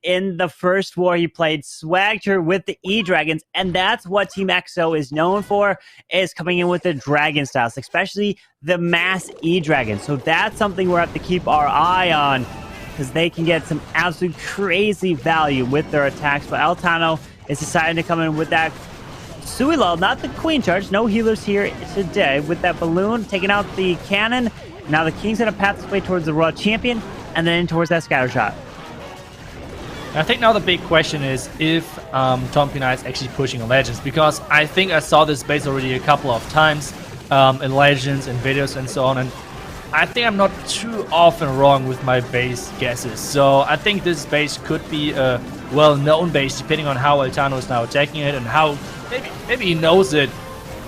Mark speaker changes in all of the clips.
Speaker 1: in the first war he played, swagged her with the E-Dragons, and that's what Team EXO is known for, is coming in with the Dragon styles, especially the mass E-Dragon. So that's something we're have to keep our eye on, because they can get some absolute crazy value with their attacks. But Altano is deciding to come in with that Suilal, not the Queen charge. No healers here today. With that balloon, taking out the cannon. Now the King's going to path his way towards the World Champion, and then towards that scatter shot.
Speaker 2: I think now the big question is if Tompinai is actually pushing Legends, because I think I saw this base already a couple of times in Legends and videos and so on, and I think I'm not too often wrong with my base guesses. So I think this base could be a well-known base, depending on how Altano is now attacking it and how maybe he knows it,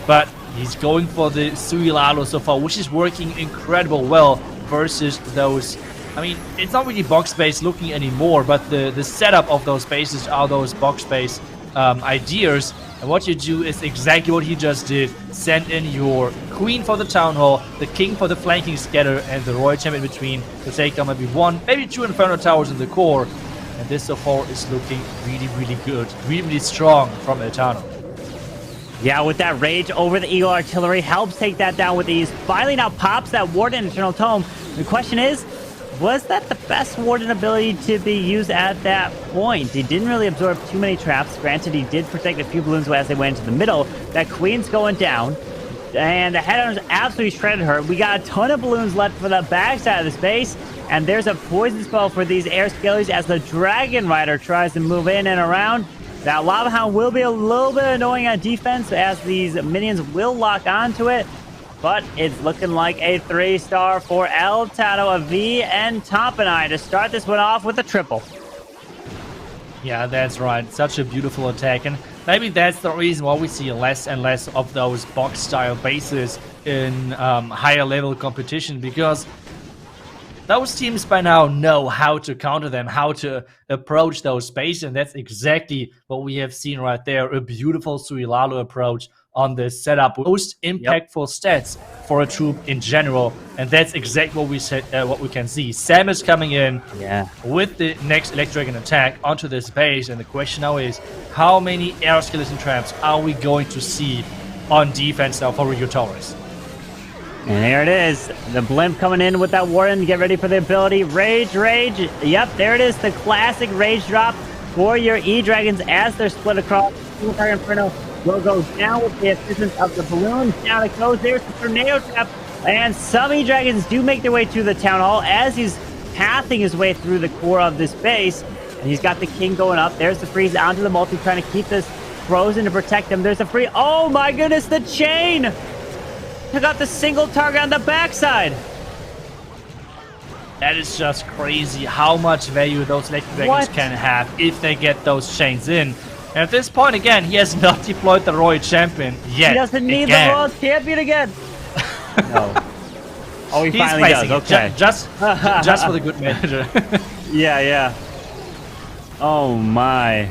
Speaker 2: but he's going for the Suilalo so far, which is working incredible well versus those. I mean, it's not really box base looking anymore, but the setup of those bases are those box base ideas. And what you do is exactly what he just did. Send in your Queen for the Town Hall, the King for the flanking scatter, and the Royal Champion in between to take on maybe one, maybe two Inferno Towers in the core. And this so far is looking really, really good. Really, really strong from Altano.
Speaker 1: Yeah, with that rage over the Eagle Artillery, helps take that down with ease. Finally now pops that Warden Eternal Tome. The question is, was that the best Warden ability to be used at that point? He didn't really absorb too many traps. Granted, he did protect a few balloons as they went into the middle. That Queen's going down, and the Headhunters absolutely shredded her. We got a ton of balloons left for the backside of the space, and there's a poison spell for these air scalers as the Dragon Rider tries to move in and around. That Lava Hound will be a little bit annoying on defense as these minions will lock onto it. But it's looking like a 3-star for Altano, a V, and Tompinai to start this one off with a triple.
Speaker 2: Yeah, that's right. Such a beautiful attack. And maybe that's the reason why we see less and less of those box-style bases in higher level competition, because those teams by now know how to counter them, how to approach those bases, and that's exactly what we have seen right there. A beautiful Suilalo approach on this setup. Most impactful stats for a troop in general, and that's exactly what we said. What we can see. Sam is coming in with the next Electrodragon attack onto this base, and the question now is, how many air skeleton traps are we going to see on defense now for Rigo Torres?
Speaker 1: And there it is. The Blimp coming in with that Warden. Get ready for the ability. Rage, Rage. Yep, there it is. The classic Rage drop for your E-Dragons as they're split across. Inferno will go down with the assistance of the balloon. Down it goes. There's the Tornado Trap. And some E-Dragons do make their way to the Town Hall as he's pathing his way through the core of this base. And he's got the King going up. There's the freeze onto the multi, trying to keep this frozen to protect him. There's the free. Oh my goodness, the chain! Took out the single target on the backside.
Speaker 2: That is just crazy how much value those Electric Dragons can have if they get those chains in. And at this point, again, he has not deployed the Royal Champion yet.
Speaker 1: He doesn't need the Royal Champion again. No. Oh, he finally does. Okay.
Speaker 2: Just for the good manager.
Speaker 1: Yeah. Oh my.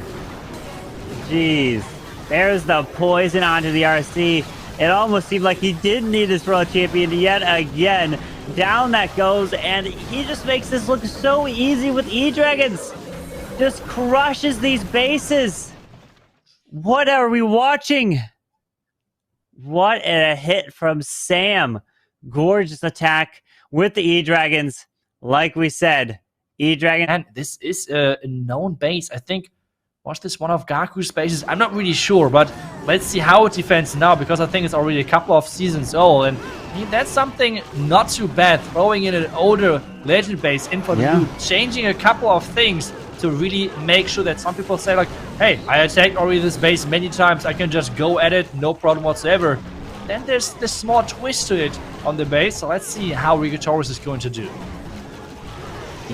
Speaker 1: Jeez. There's the poison onto the RC. It almost seemed like he didn't need his Royal Champion yet again. Down that goes, and he just makes this look so easy with E-Dragons. Just crushes these bases. What are we watching? What a hit from Sam. Gorgeous attack with the E-Dragons. Like we said, E-Dragon.
Speaker 2: And this is a known base, I think. Was this one of Gaku's bases? I'm not really sure, but let's see how it defends now, because I think it's already a couple of seasons old, and I mean, that's something not too bad. Throwing in an older legend base in for the loot, changing a couple of things to really make sure that some people say like, hey, I attacked already this base many times, I can just go at it, no problem whatsoever. Then there's this small twist to it on the base, so let's see how Rigo Torres is going to do.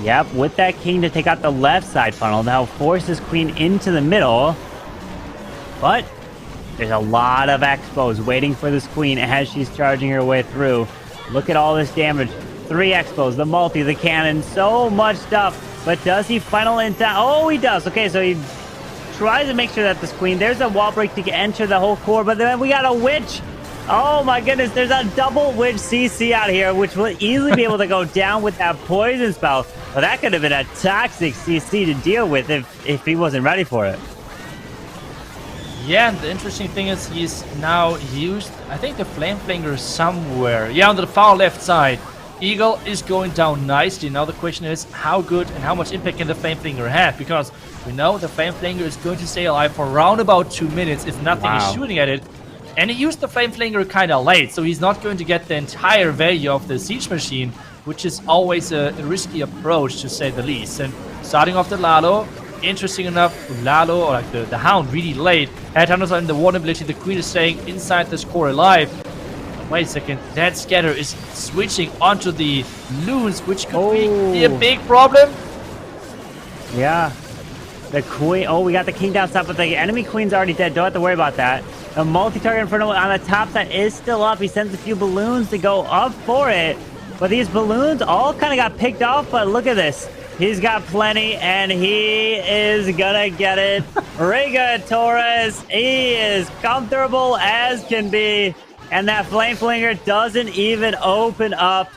Speaker 1: Yep, with that King to take out the left side funnel. Now forces Queen into the middle. But there's a lot of Expos waiting for this Queen as she's charging her way through. Look at all this damage. 3 Expos, the multi, the cannon, so much stuff. But does he funnel in down? Oh, he does. Okay, so he tries to make sure that this Queen, there's a wall break to enter the whole core, but then we got a Witch. Oh my goodness, there's a double Witch CC out here, which will easily be able to go down with that poison spell. Well, that could have been a toxic CC to deal with if he wasn't ready for it.
Speaker 2: Yeah, and the interesting thing is he's now used, I think, the Flame Flinger somewhere. Yeah, on the far left side. Eagle is going down nicely. Now the question is, how good and how much impact can the Flame Flinger have? Because we know the Flame Flinger is going to stay alive for around about 2 minutes if nothing is shooting at it. And he used the Flame Flinger kind of late, so he's not going to get the entire value of the Siege Machine, which is always a risky approach, to say the least. And starting off the Lalo, interesting enough, Lalo, or like the Hound, really late. Headhunters are in the one ability, the Queen is staying inside this core alive. Wait a second, that Scatter is switching onto the Loons, which could be a big problem.
Speaker 1: Yeah. The Queen, we got the King down top, but the enemy Queen's already dead. Don't have to worry about that. The multi-target Inferno on the top side is still up. He sends a few balloons to go up for it. But these balloons all kind of got picked off, but look at this. He's got plenty, and he is gonna get it. Riga Torres, he is comfortable as can be. And that Flame Flinger doesn't even open up.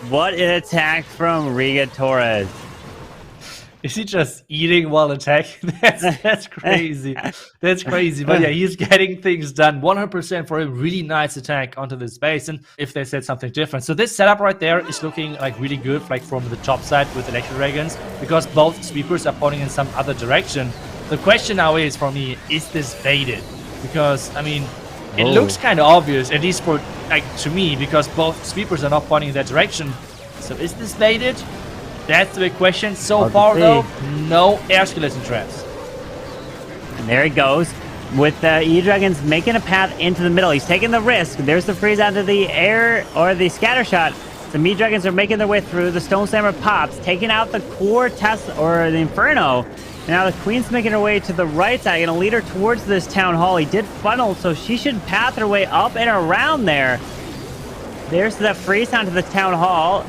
Speaker 1: What an attack from Riga Torres.
Speaker 2: Is he just eating while attacking? That's crazy. That's crazy. But yeah, he's getting things done. 100% for a really nice attack onto this base. And if they said something different. So this setup right there is looking like really good, like from the top side with Electro Dragons, because both sweepers are pointing in some other direction. The question now is, for me, is this baited? Because, I mean, it looks kind of obvious, at least for, like, to me, because both sweepers are not pointing in that direction. So is this baited? That's the big question. So far, though, no air skeleton traps.
Speaker 1: And there he goes with the E-Dragons making a path into the middle. He's taking the risk. There's the freeze onto the air or the scatter shot. Some E-Dragons are making their way through. The Stone Slammer pops, taking out the core Tesla or the Inferno. And now the Queen's making her way to the right side, gonna lead her towards this Town Hall. He did funnel, so she should path her way up and around there. There's the freeze onto the Town Hall.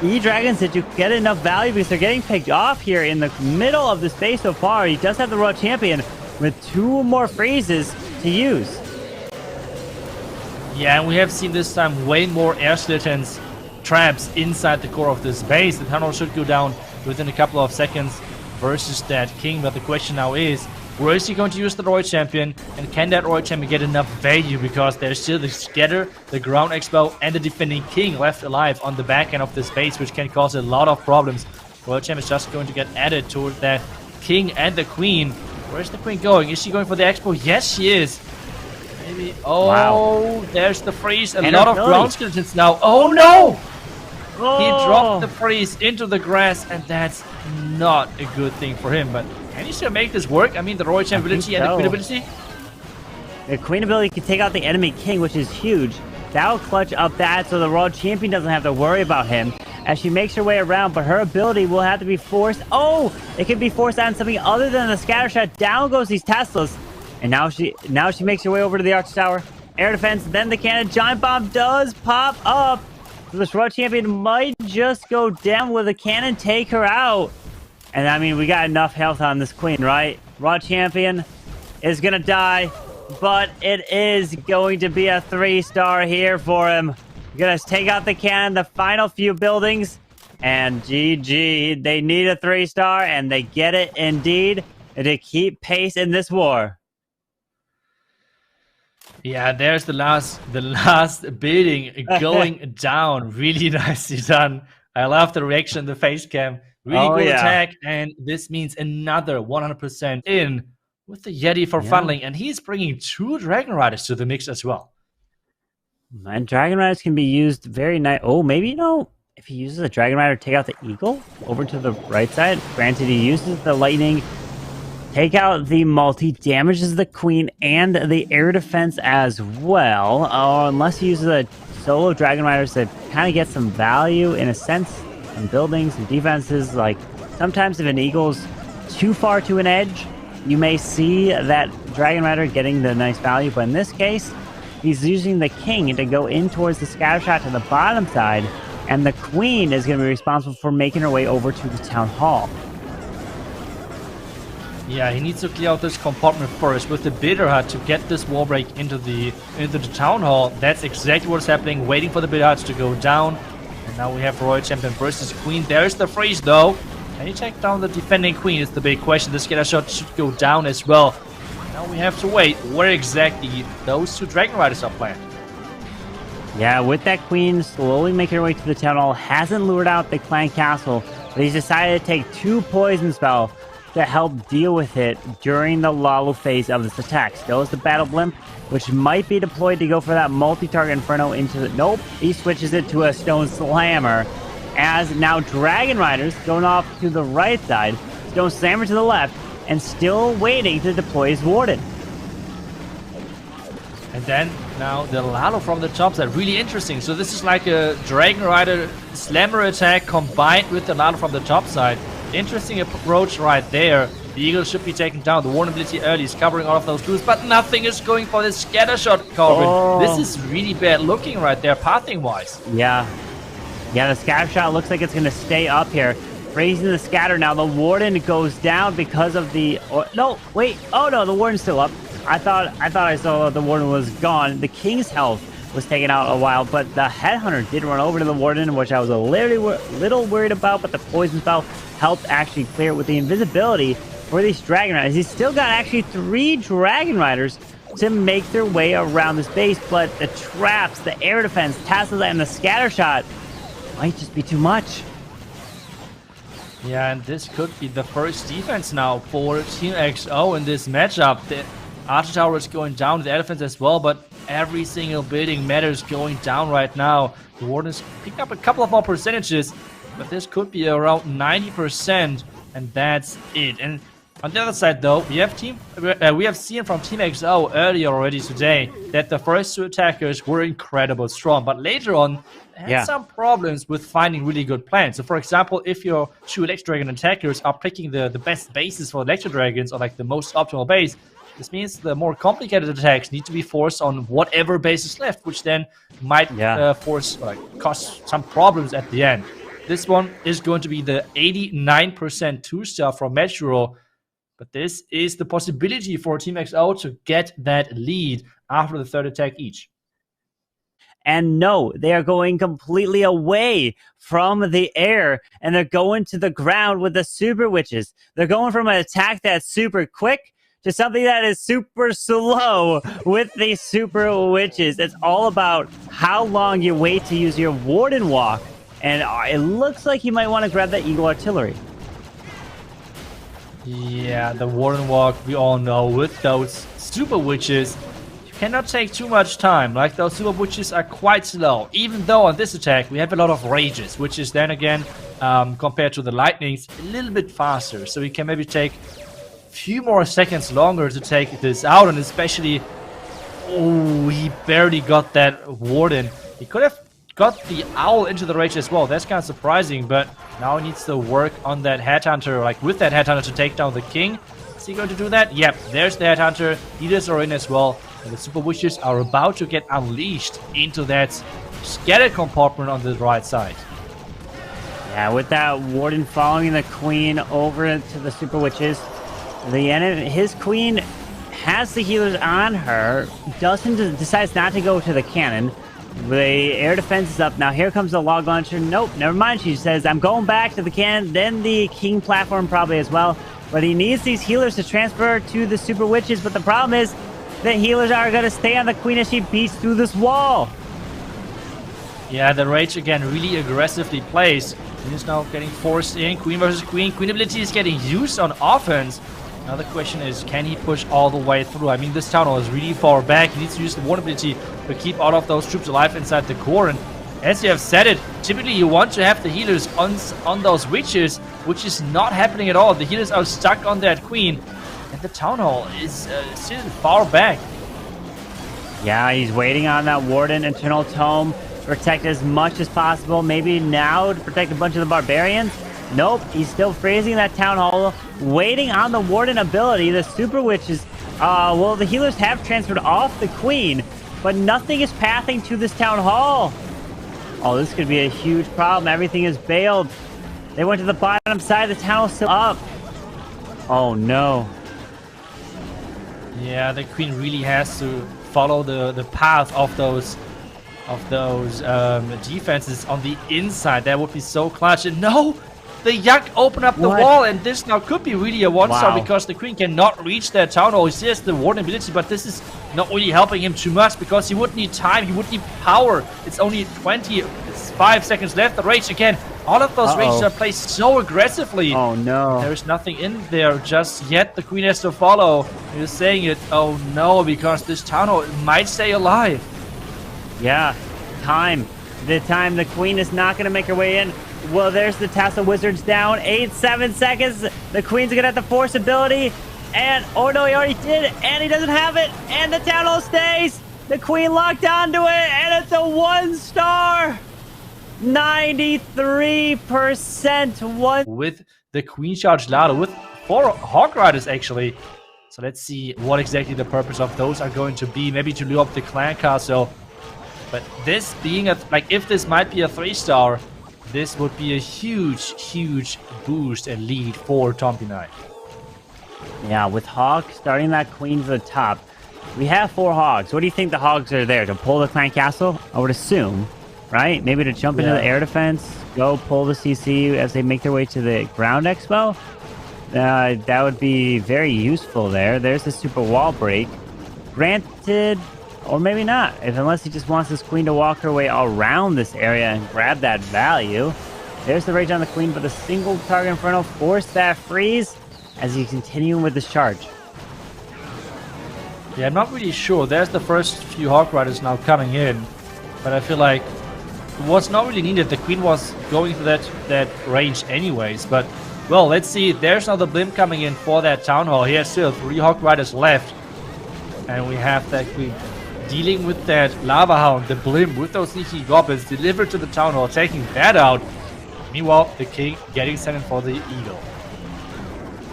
Speaker 1: E-Dragons, did you get enough value? Because they're getting picked off here in the middle of the space so far. He does have the Royal Champion with 2 more freezes to use.
Speaker 2: Yeah, and we have seen this time way more air skeletons traps inside the core of this base. The tunnel should go down within a couple of seconds versus that King. But the question now is, where is he going to use the Royal Champion? And can that Royal Champion get enough value? Because there's still the Scatter, the Ground Expo, and the Defending King left alive on the back end of this base, which can cause a lot of problems. Royal Champion is just going to get added to that King and the Queen. Where's the Queen going? Is she going for the Expo? Yes, she is. Maybe. Oh, wow. There's the freeze. A lot of ground skeletons now. Oh, no! He dropped the freeze into the grass, and that's not a good thing for him. But can he still make this work? I mean, the Royal Champion ability and the Queen ability?
Speaker 1: The Queen ability can take out the enemy King, which is huge. That'll clutch up that, so the Royal Champion doesn't have to worry about him as she makes her way around, but her ability will have to be forced. Oh, it can be forced on something other than the scatter shot. Down goes these Teslas. And now she makes her way over to the Arch Tower. Air defense, then the cannon. Giant Bomb does pop up. So this Royal Champion might just go down with a cannon, take her out. And I mean, we got enough health on this Queen, right? Royal Champion is gonna die, but it is going to be a 3-star here for him. Gonna take out the cannon, the final few buildings, and GG. They need a 3-star, and they get it indeed to keep pace in this war. Yeah,
Speaker 2: there's the last building going down. Really nicely done. I love the reaction, the face cam. Really good attack, and this means another 100% in with the Yeti for funneling, and he's bringing 2 Dragon Riders to the mix as well.
Speaker 1: And Dragon Riders can be used very nice. Oh, maybe, you know, if he uses a Dragon Rider, take out the Eagle over to the right side. Granted, he uses the Lightning, take out the multi, damages the Queen and the air defense as well. Unless he uses a solo Dragon Riders to kind of get some value in a sense, some buildings and defenses. Like sometimes if an Eagle's too far to an edge, you may see that Dragon Rider getting the nice value. But in this case, he's using the King to go in towards the scatter shot to the bottom side, and the Queen is going to be responsible for making her way over to the Town Hall.
Speaker 2: Yeah, he needs to clear out this compartment first with the Bitter Hut to get this wall break into the Town Hall. That's exactly what's happening, waiting for the Bitter Huts to go down. And now we have Royal Champion versus Queen. There's the freeze though. Can he take down the defending Queen is the big question. The scatter shot should go down as well. Now we have to wait where exactly those two Dragon Riders are planned.
Speaker 1: Yeah, with that Queen slowly making her way to the Town Hall, hasn't lured out the Clan Castle, but he's decided to take 2 Poison Spell to help deal with it during the Lalo phase of this attack. Still is the Battle Blimp, which might be deployed to go for that multi-target Inferno into the... Nope, he switches it to a Stone Slammer, as now Dragon Riders going off to the right side, Stone Slammer to the left, and still waiting to deploy his Warden.
Speaker 2: And then now the Lalo from the top side, really interesting. So this is like a Dragon Rider Slammer attack combined with the Lalo from the top side. Interesting approach right there. The Eagle should be taken down. The vulnerability early is covering all of those clues, but nothing is going for this scatter shot, Corbin.
Speaker 1: Oh.
Speaker 2: This is really bad looking right there, pathing-wise.
Speaker 1: Yeah, the scatter shot looks like it's going to stay up here. Raising the scatter now. The Warden goes down because of the... no, wait. Oh, no, the Warden's still up. I thought I saw the Warden was gone. The King's health was taken out a while, but the Headhunter did run over to the Warden, which I was a little worried about, but the Poison Spell helped actually clear it with the invisibility for these Dragon Riders. He's still got actually 3 Dragon Riders to make their way around this base, but the traps, the air defense, tassels, and the scatter shot might just be too much.
Speaker 2: Yeah, and this could be the first defense now for Team XO in this matchup. The Archer Tower is going down, the defense as well, but every single building matters going down right now. The Warden's picked up a couple of more percentages, but this could be around 90%, and that's it. And on the other side, though, we have seen from Team XO earlier already today that the first 2 attackers were incredibly strong, but later on had some problems with finding really good plans. So, for example, if your 2 Electro Dragon attackers are picking the best bases for Electro Dragons, or like the most optimal base, this means the more complicated attacks need to be forced on whatever base is left, which then might cause some problems at the end. This one is going to be the 89% 2-star from Metro, but this is the possibility for Team XO to get that lead after the 3rd attack each.
Speaker 1: And no, they are going completely away from the air, and they're going to the ground with the Super Witches. They're going from an attack that's super quick to something that is super slow with the Super Witches. It's all about how long you wait to use your Warden Walk, and it looks like you might want to grab that Eagle Artillery.
Speaker 2: Yeah, the Warden Walk, we all know, with those Super Witches, you cannot take too much time. Like, those Super Witches are quite slow, even though on this attack we have a lot of Rages, which is then again, compared to the Lightnings, a little bit faster. So we can maybe take few more seconds longer to take this out, and especially, oh, he barely got that Warden. He could have got the Owl into the rage as well. That's kind of surprising, but now he needs to work on that Headhunter, like with that Headhunter, to take down the King. Is he going to do that? Yep, there's the Headhunter. Healers are in as well, and the Super Witches are about to get unleashed into that scattered compartment on the right side.
Speaker 1: Yeah, with that Warden following the Queen over to the Super Witches, his Queen has the healers on her, decides not to go to the cannon. The air defense is up. Now here comes the log launcher. Nope, never mind. She says, I'm going back to the cannon, then the King platform probably as well. But he needs these healers to transfer to the Super Witches, but the problem is the healers are going to stay on the Queen as she beats through this wall.
Speaker 2: Yeah, the Rage again really aggressively plays. He's now getting forced in. Queen versus Queen. Queen ability is getting used on offense. Now the question is, can he push all the way through? I mean, this Town Hall is really far back. He needs to use the Warden ability to keep all of those troops alive inside the core. And as you have said it, typically you want to have the healers on those witches, which is not happening at all. The healers are stuck on that Queen, and the Town Hall is still far back.
Speaker 1: Yeah, he's waiting on that Warden Eternal Tome to protect as much as possible. Maybe now to protect a bunch of the Barbarians. Nope, he's still freezing that Town Hall, waiting on the Warden ability. The Super Witches, well, the healers have transferred off the Queen, but nothing is pathing to this Town Hall. Oh, this could be a huge problem. Everything is bailed. They went to the bottom side. The Town Hall's still up. Oh, no.
Speaker 2: Yeah, the Queen really has to follow the path of those of those defenses on the inside. That would be so clutch. And no, the Yak open up the wall, and this now could be really a one-star because the Queen cannot reach that town hall. He has the warden ability, but this is not really helping him too much because he would need time, he would need power. It's only 25 seconds left. The rage again. All of those rages are placed so aggressively.
Speaker 1: Oh no.
Speaker 2: There's nothing in there just yet. The Queen has to follow. You're saying it. Oh no, because this town hall might stay alive.
Speaker 1: Yeah, time. The Queen is not going to make her way in. Well, there's the Tassel Wizards down. 7 seconds. The Queen's going to have the Force ability. And, oh no, he already did it. And he doesn't have it. And the town hall stays. The Queen locked onto it. And it's a 1-star. 93%
Speaker 2: with the Queen Charge Lado, with 4 Hawk Riders actually. So let's see what exactly the purpose of those are going to be. Maybe to lure up the clan castle. But this being if this might be a 3-star, this would be a huge boost and lead for Tompinai.
Speaker 1: Yeah, with Hawk starting that Queen to the top. We have 4 Hogs. What do you think the Hogs are there? To pull the clan castle? I would assume. Right? Maybe to jump into the air defense, go pull the CC as they make their way to the ground expo. That would be very useful there. There's the super wall break. Granted, or maybe not, unless he just wants this Queen to walk her way around this area and grab that value. There's the rage on the Queen, but the single target Inferno forced that freeze as he's continuing with this charge.
Speaker 2: Yeah, I'm not really sure. There's the first few Hawk Riders now coming in, but I feel like it was not really needed. The Queen was going for that range anyways, but well, let's see. There's now the blimp coming in for that town hall. He has still 3 Hawk Riders left, and we have that Queen dealing with that lava hound, the blimp with those sneaky goblins delivered to the town hall, taking that out. Meanwhile, the King getting sent in for the eagle.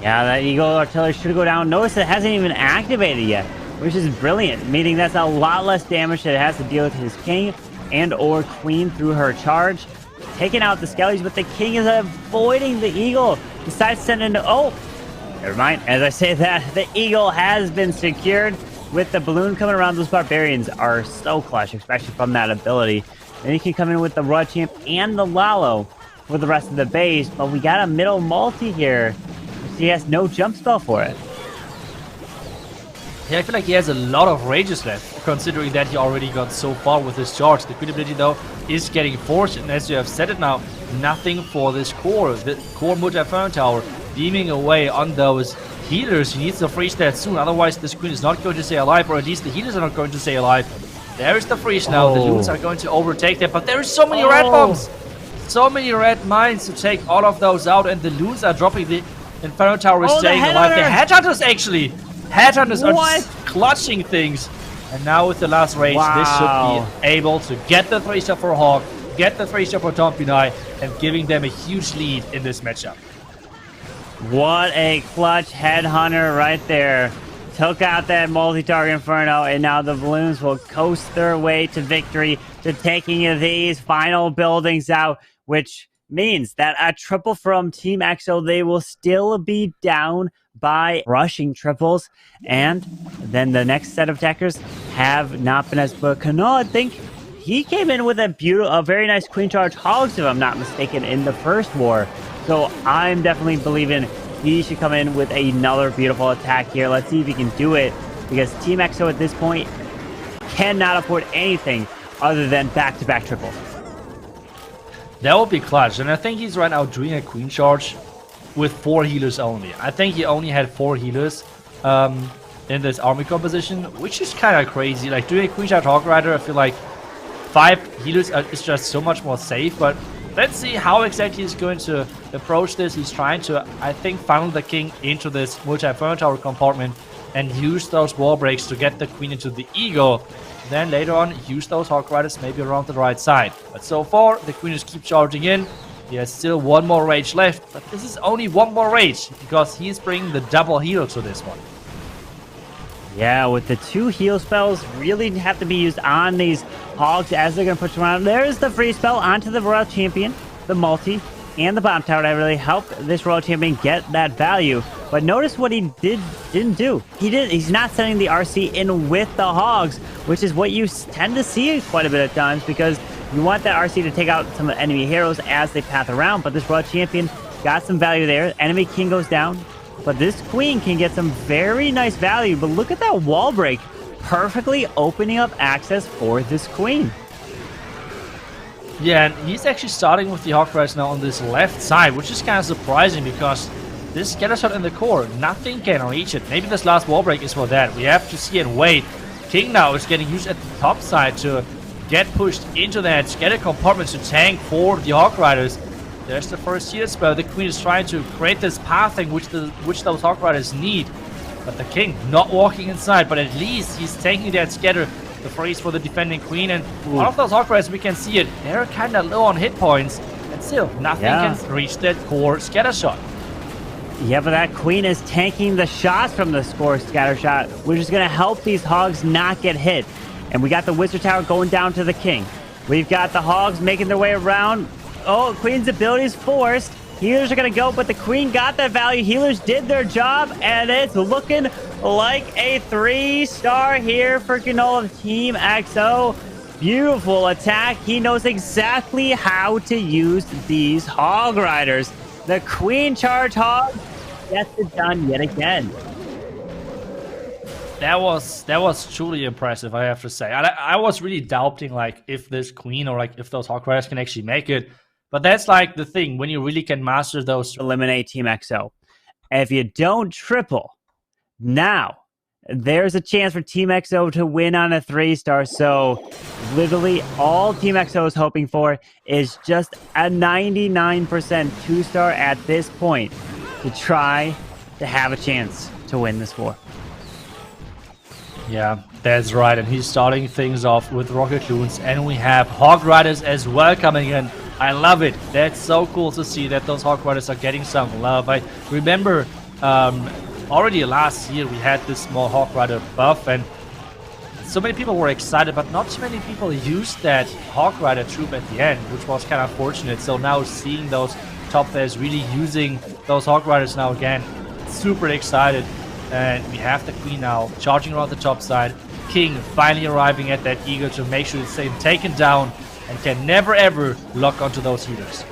Speaker 1: Yeah, that eagle artillery should go down. Notice it hasn't even activated yet, which is brilliant, meaning that's a lot less damage that it has to deal with his King and or Queen through her charge. Taking out the skellies, but the King is avoiding the eagle. Decides to send in... Oh, never mind. As I say that, the eagle has been secured. With the balloon coming around, those barbarians are so clutch, especially from that ability. Then he can come in with the Rod Champ and the Lalo for the rest of the base, but we got a middle multi here. He has no jump spell for it.
Speaker 2: Yeah, I feel like he has a lot of rages left, considering that he already got so far with his charge. The Queen ability, though, is getting forced, and as you have said it now, nothing for this core. The core Multi-Inferno Tower beaming away on those healers. He needs to freeze that soon, otherwise this Queen is not going to stay alive, or at least the healers are not going to stay alive. There is the freeze now. The loons are going to overtake them, but there is so many red bombs! So many red mines to take all of those out, and the loons are dropping. The Inferno Tower is staying alive. The Headhunters actually! Headhunters are just clutching things. And now with the last rage, this should be able to get the 3-star for Hawk, get the 3-star for Tompinai, and giving them a huge lead in this matchup.
Speaker 1: What a clutch Headhunter right there. Took out that multi-target Inferno, and now the balloons will coast their way to victory, to taking these final buildings out, which means that a triple from Team EXO, they will still be down by rushing triples, and then the next set of attackers have not been as good. Kanal, I think he came in with a very nice Queen Charge Hogs, if I'm not mistaken, in the first war. So I'm definitely believing he should come in with another beautiful attack here. Let's see if he can do it, because Team EXO at this point cannot afford anything other than back-to-back triples.
Speaker 2: That would be clutch, and I think he's right now doing a Queen Charge with 4 healers only. I think he only had 4 healers in this army composition, which is kind of crazy. Like, doing a Queen Charge Hawk Rider, I feel like 5 healers is just so much more safe, but let's see how exactly he's going to approach this. He's trying to, I think, funnel the King into this Multi-Inferno Tower compartment and use those wall breaks to get the Queen into the Eagle. Then later on, use those Hawk Riders maybe around the right side. But so far, the Queen just keeps charging in. He has still 1 more rage left, but this is only 1 more rage, because he's bringing the double heal to this one.
Speaker 1: Yeah, with the 2 heal spells really have to be used on these Hogs as they're going to push around. There's the free spell onto the Royal Champion, the multi. and the bomb tower that really helped this Royal Champion get that value. But notice what he didn't do. He's not sending the RC in with the hogs, which is what you tend to see quite a bit of times, because you want that RC to take out some enemy heroes as they path around. But this Royal Champion got some value there. Enemy king goes down, but this queen can get some very nice value. But look at that wall break, perfectly opening up access for this queen.
Speaker 2: Yeah, and he's actually starting with the Hog Riders now on this left side, which is kind of surprising because this scatter shot in the core, nothing can reach it. Maybe this last wall break is for that. We have to see and wait. King now is getting used at the top side to get pushed into that scatter compartment to tank for the Hog Riders. There's the first heal spell. The Queen is trying to create this pathing which those Hog Riders need. But the King not walking inside, but at least he's taking that scatter. The freeze for the defending Queen, and all of those Hog Riders, we can see it, they're kind of low on hit points, and still nothing can reach that core scatter shot.
Speaker 1: Yeah, but that Queen is tanking the shots from the core scatter shot, which is going to help these hogs not get hit. And we got the Wizard Tower going down to the King. We've got the hogs making their way around. Oh, Queen's ability is forced. Healers are going to go, but the Queen got that value. Healers did their job, and it's looking like a 3-star here for Canola of Team XO. Beautiful attack. He knows exactly how to use these Hog Riders. The Queen Charge Hog gets it done yet again.
Speaker 2: That was truly impressive, I have to say. I was really doubting like if this Queen or like if those Hog Riders can actually make it. But that's like the thing, when you really can master those.
Speaker 1: Eliminate Team XO. And if you don't triple, now there's a chance for Team XO to win on a 3-star. So literally all Team XO is hoping for is just a 99% 2-star at this point to try to have a chance to win this war.
Speaker 2: Yeah, that's right. And he's starting things off with Rocket Loons. And we have Hog Riders as well coming in. I love it. That's so cool to see that those Hog Riders are getting some love. I remember already last year we had this small Hog Rider buff, and so many people were excited, but not too many people used that Hog Rider troop at the end, which was kind of fortunate. So now seeing those top players really using those Hog Riders now again, super excited. And we have the Queen now charging around the top side. King finally arriving at that Eagle to make sure it's taken down and can never ever lock onto those healers.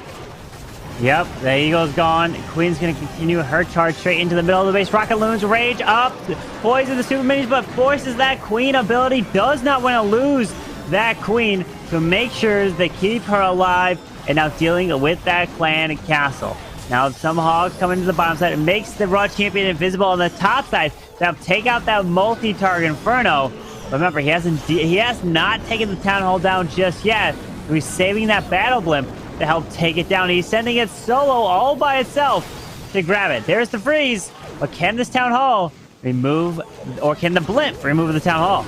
Speaker 1: Yep, the Eagle's gone. Queen's going to continue her charge straight into the middle of the base. Rocket Loons rage up, poison the super minis, but forces that Queen ability. Does not want to lose that Queen to make sure they keep her alive. And now dealing with that clan castle. Now some hogs come into the bottom side. It makes the Raw Champion invisible on the top side. Now take out that multi-target Inferno. Remember, he has not taken the Town Hall down just yet. So he's saving that Battle Blimp to help take it down. He's sending it solo all by itself to grab it. There's the freeze. But can this Town Hall remove, or can the Blimp remove the Town Hall?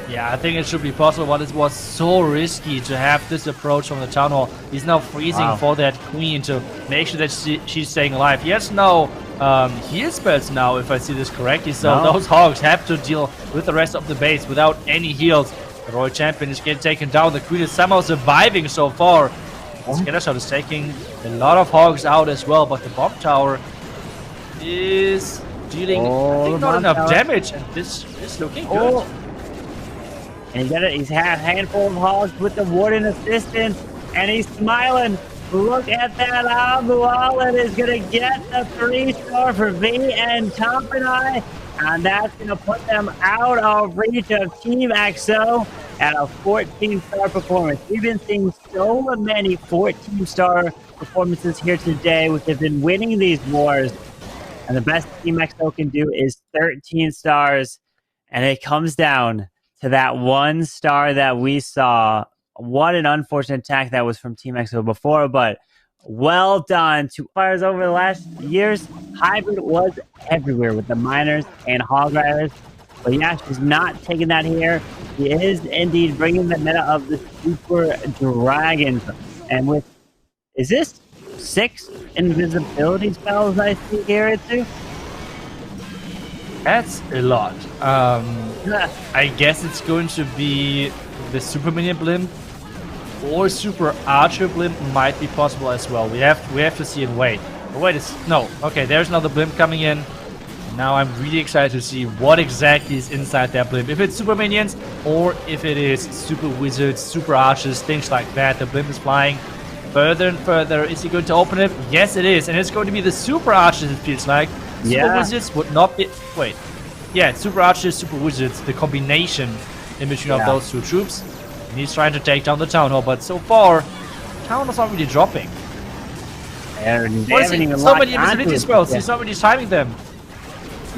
Speaker 2: Yeah, I think it should be possible, but it was so risky to have this approach from the Town Hall. He's now freezing for that Queen to make sure that she's staying alive. He has no heal spells now, if I see this correctly, so those hogs have to deal with the rest of the base without any heals. The Royal Champion is getting taken down. The Queen is somehow surviving so far. Scatter Shot is taking a lot of hogs out as well, but the bomb tower is dealing, I think, not enough damage, and this is looking good.
Speaker 1: And he's had a handful of hogs with the Warden assistance, and he's smiling. Look at that. Abu Allen is going to get the 3-star for V and Tompinai, and that's going to put them out of reach of Team XO at a 14-star performance. We've been seeing so many 14-star performances here today, which have been winning these wars. And the best Team XO can do is 13 stars, and it comes down to that 1 star that we saw. What an unfortunate attack that was from Team XO before, but well done to players over the last years. Hybrid was everywhere with the miners and Hog Riders, but yeah, she's not taking that here. She is indeed bringing the meta of the Super Dragons, and with, is this 6 invisibility spells I see here too?
Speaker 2: That's a lot. I guess it's going to be the Super Minion Blimp or Super Archer Blimp might be possible as well. We have to see and wait. But wait, no. Okay, there's another Blimp coming in. Now I'm really excited to see what exactly is inside that Blimp. If it's Super Minions, or if it is Super Wizards, Super Archers, things like that. The Blimp is flying further and further. Is he going to open it? Yes, it is. And it's going to be the Super Archers, it feels like. Super Wizards would not be... Wait. Yeah, Super Archers, Super Wizards, the combination in between of those two troops. And he's trying to take down the Town Hall, but so far, Town Hall's not really dropping. What is he? So many invisibility spells. He's not really timing them.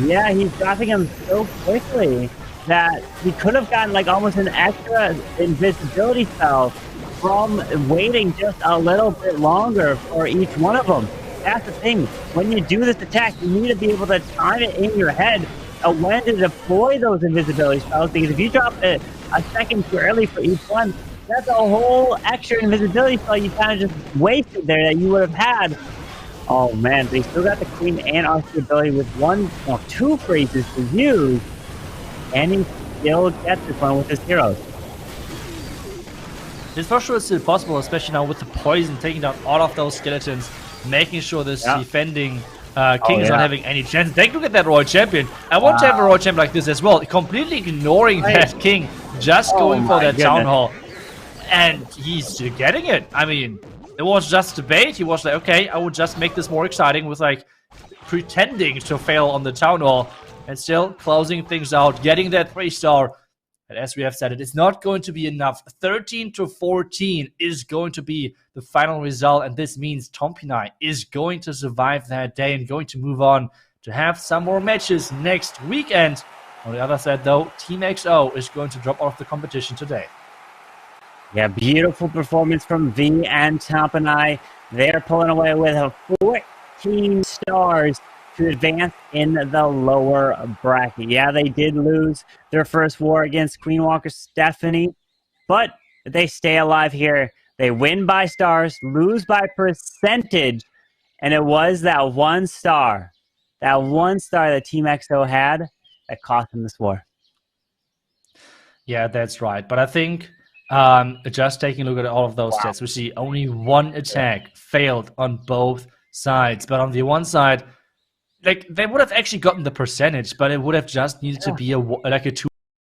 Speaker 1: Yeah, he's dropping them so quickly that he could have gotten like almost an extra invisibility spell from waiting just a little bit longer for each one of them. That's the thing. When you do this attack, you need to be able to time it in your head when to deploy those invisibility spells, because if you drop it a second too early for each one, that's a whole extra invisibility spell you kind of just wasted there that you would have had. Oh man, they still got the Queen and Archer ability with two phrases to use, and he still gets this one with his heroes.
Speaker 2: It's for sure still possible, especially now with the poison taking down all of those skeletons, making sure this defending King is not having any chance. Take a look at that Royal Champion. I want to have a Royal Champion like this as well, completely ignoring that King, just going for that Town Hall. And he's still getting it. I mean, it was just debate. He was like, okay, I would just make this more exciting with like pretending to fail on the Town Hall and still closing things out, getting that 3-star. And as we have said, it is not going to be enough. 13-14 is going to be the final result, and this means Tompinai is going to survive that day and going to move on to have some more matches next weekend. On the other side, though, Team XO is going to drop out of the competition today.
Speaker 1: Yeah, beautiful performance from V and Tompinai. They're pulling away with 14 stars to advance in the lower bracket. Yeah, they did lose their first war against Queen Walker Stephanie, but they stay alive here. They win by stars, lose by percentage, and it was that 1 star that Team XO had that cost them this war.
Speaker 2: Yeah, that's right. But I think just taking a look at all of those stats, we see only 1 attack failed on both sides. But on the one side, like, they would have actually gotten the percentage, but it would have just needed to be a 2